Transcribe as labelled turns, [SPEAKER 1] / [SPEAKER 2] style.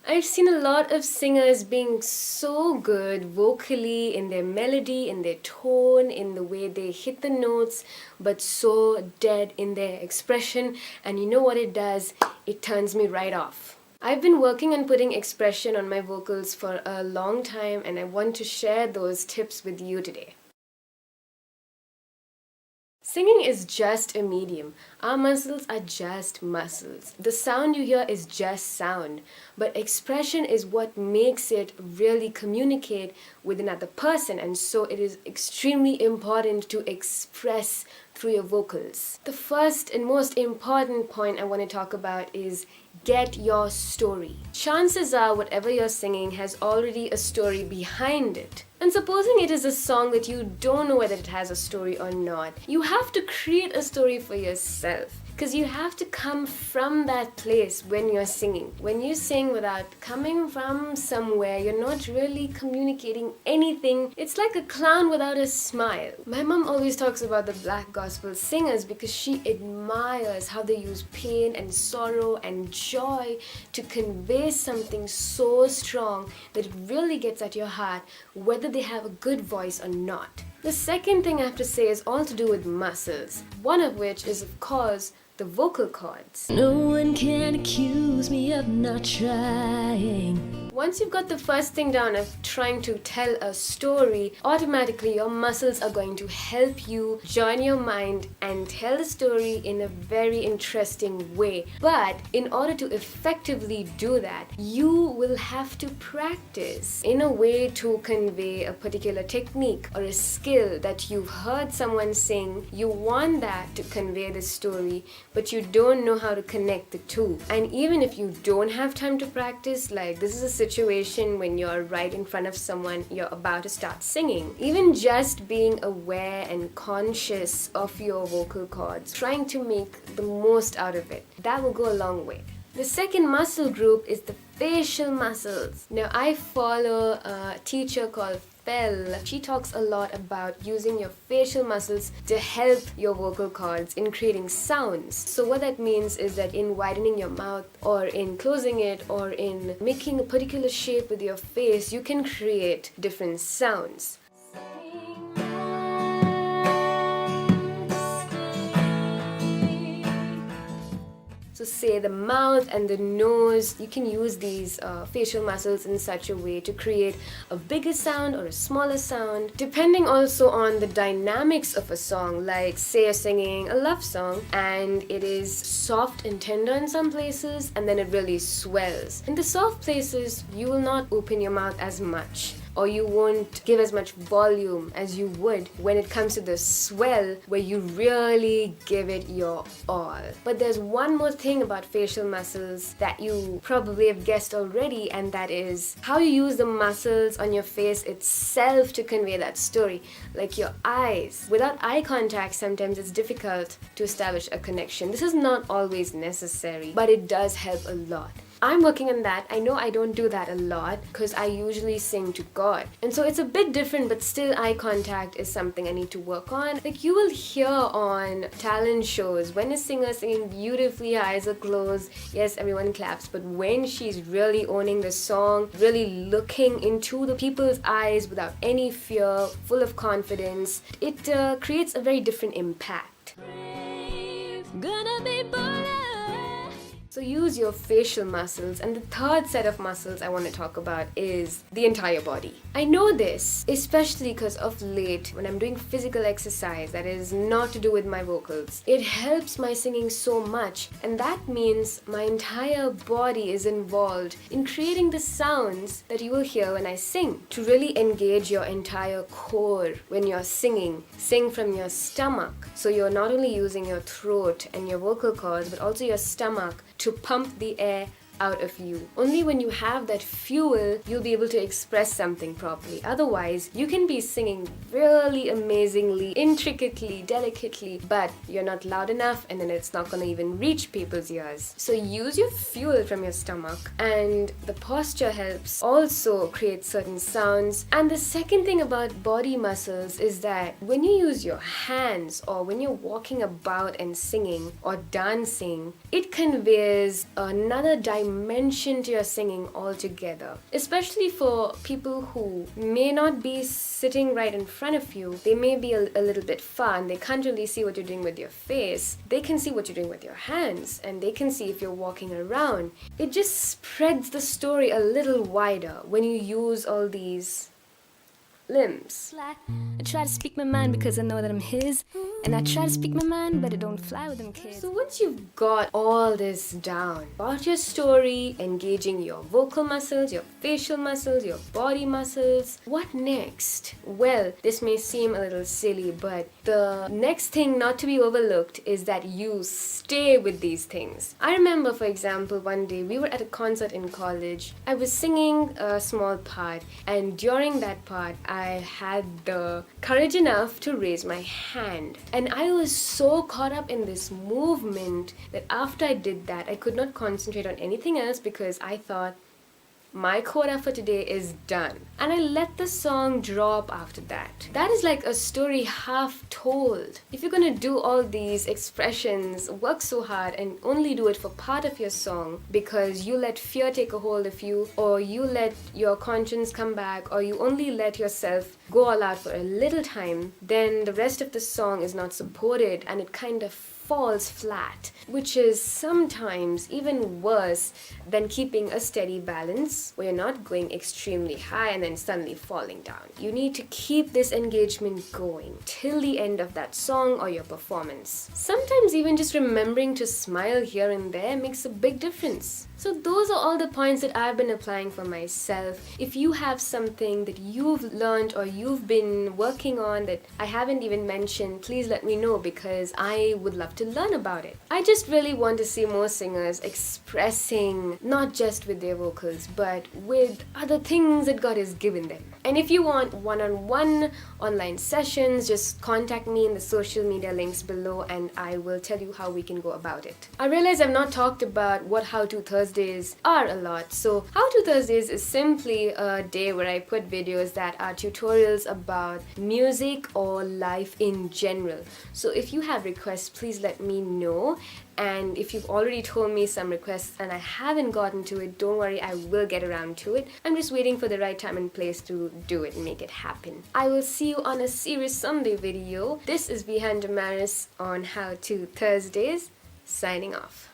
[SPEAKER 1] I've seen a lot of singers being so good vocally in their melody, in their tone, in the way they hit the notes, but so dead in their expression. And you know what it does? It turns me right off. I've been working on putting expression on my vocals for a long time, and I want to share those tips with you today. Singing is just a medium. Our muscles are just muscles. The sound you hear is just sound. But expression is what makes it really communicate with another person, and so it is extremely important to express through your vocals. The first and most important point I want to talk about is get your story. Chances are whatever you're singing has already a story behind it. And supposing it is a song that you don't know whether it has a story or not, you have to create a story for yourself. Because you have to come from that place when you're singing. When you sing without coming from somewhere, you're not really communicating anything. It's like a clown without a smile. My mom always talks about the black gospel singers because she admires how they use pain and sorrow and joy to convey something so strong that it really gets at your heart, whether they have a good voice or not. The second thing I have to say is all to do with muscles, one of which is, of course, the vocal cords.
[SPEAKER 2] No one can accuse me of not trying.
[SPEAKER 1] Once you've got the first thing down of trying to tell a story, automatically your muscles are going to help you join your mind and tell the story in a very interesting way. But in order to effectively do that, you will have to practice in a way to convey a particular technique or a skill that you've heard someone sing. You want that to convey the story, but you don't know how to connect the two. And even if you don't have time to practice, like this is a situation when you're right in front of someone, you're about to start singing. Even just being aware and conscious of your vocal cords, trying to make the most out of it, that will go a long way. The second muscle group is the facial muscles. Now, I follow a teacher called She talks a lot about using your facial muscles to help your vocal cords in creating sounds. So what that means is that in widening your mouth or in closing it or in making a particular shape with your face, you can create different sounds. So say the mouth and the nose, you can use these facial muscles in such a way to create a bigger sound or a smaller sound, depending also on the dynamics of a song. Like say you're singing a love song and it is soft and tender in some places and then it really swells. In the soft places, you will not open your mouth as much, or you won't give as much volume as you would when it comes to the swell where you really give it your all. But there's one more thing about facial muscles that you probably have guessed already, and that is how you use the muscles on your face itself to convey that story. Like your eyes. Without eye contact, sometimes it's difficult to establish a connection. This is not always necessary, but it does help a lot. I'm working on that. I know I don't do that a lot because I usually sing to God. And so it's a bit different, but still eye contact is something I need to work on. Like you will hear on talent shows when a singer is singing beautifully, eyes are closed, yes, everyone claps, but when she's really owning the song, really looking into the people's eyes without any fear, full of confidence, it creates a very different impact.
[SPEAKER 2] Gonna be better.
[SPEAKER 1] So use your facial muscles, and the third set of muscles I want to talk about is the entire body. I know this, especially because of late when I'm doing physical exercise that is not to do with my vocals. It helps my singing so much, and that means my entire body is involved in creating the sounds that you will hear when I sing. To really engage your entire core when you're singing, sing from your stomach. So you're not only using your throat and your vocal cords, but also your stomach to pump the air out of you. Only when you have that fuel, you'll be able to express something properly. Otherwise, you can be singing really amazingly, intricately, delicately, but you're not loud enough and then it's not going to even reach people's ears. So use your fuel from your stomach, and the posture helps also create certain sounds. And the second thing about body muscles is that when you use your hands or when you're walking about and singing or dancing, it conveys another dimension dimension to your singing altogether. Especially for people who may not be sitting right in front of you, they may be a little bit far and they can't really see what you're doing with your face. They can see what you're doing with your hands and they can see if you're walking around. It just spreads the story a little wider when you use all these limbs.
[SPEAKER 2] I try to speak my mind because I know that I'm his, and I try to speak my mind, but it don't fly with them kids.
[SPEAKER 1] So once you've got all this down, about your story, engaging your vocal muscles, your facial muscles, your body muscles, what next? Well, this may seem a little silly, but the next thing not to be overlooked is that you stay with these things. I remember, for example, one day we were at a concert in college. I was singing a small part, and during that part, I had the courage enough to raise my hand. And I was so caught up in this movement that after I did that, I could not concentrate on anything else because I thought, my quota for today is done. And I let the song drop after that. That is like a story half told. If you're gonna do all these expressions, work so hard and only do it for part of your song because you let fear take a hold of you, or you let your conscience come back, or you only let yourself go all out for a little time, then the rest of the song is not supported and it kind of falls flat, which is sometimes even worse than keeping a steady balance where you're not going extremely high and then suddenly falling down. You need to keep this engagement going till the end of that song or your performance. Sometimes even just remembering to smile here and there makes a big difference. So those are all the points that I've been applying for myself. If you have something that you've learned or you've been working on that I haven't even mentioned, please let me know because I would love to learn about it. I just really want to see more singers expressing not just with their vocals but with other things that God has given them. And if you want one-on-one online sessions, just contact me in the social media links below and I will tell you how we can go about it. I realize I've not talked about what How-To Thursdays are a lot. So How-To Thursdays is simply a day where I put videos that are tutorials about music or life in general. So if you have requests, please let me know. And if you've already told me some requests and I haven't gotten to it, don't worry, I will get around to it. I'm just waiting for the right time and place to do it and make it happen. I will see you on a Serious Sunday video. This is Vihan Damaris on How-To Thursdays, signing off.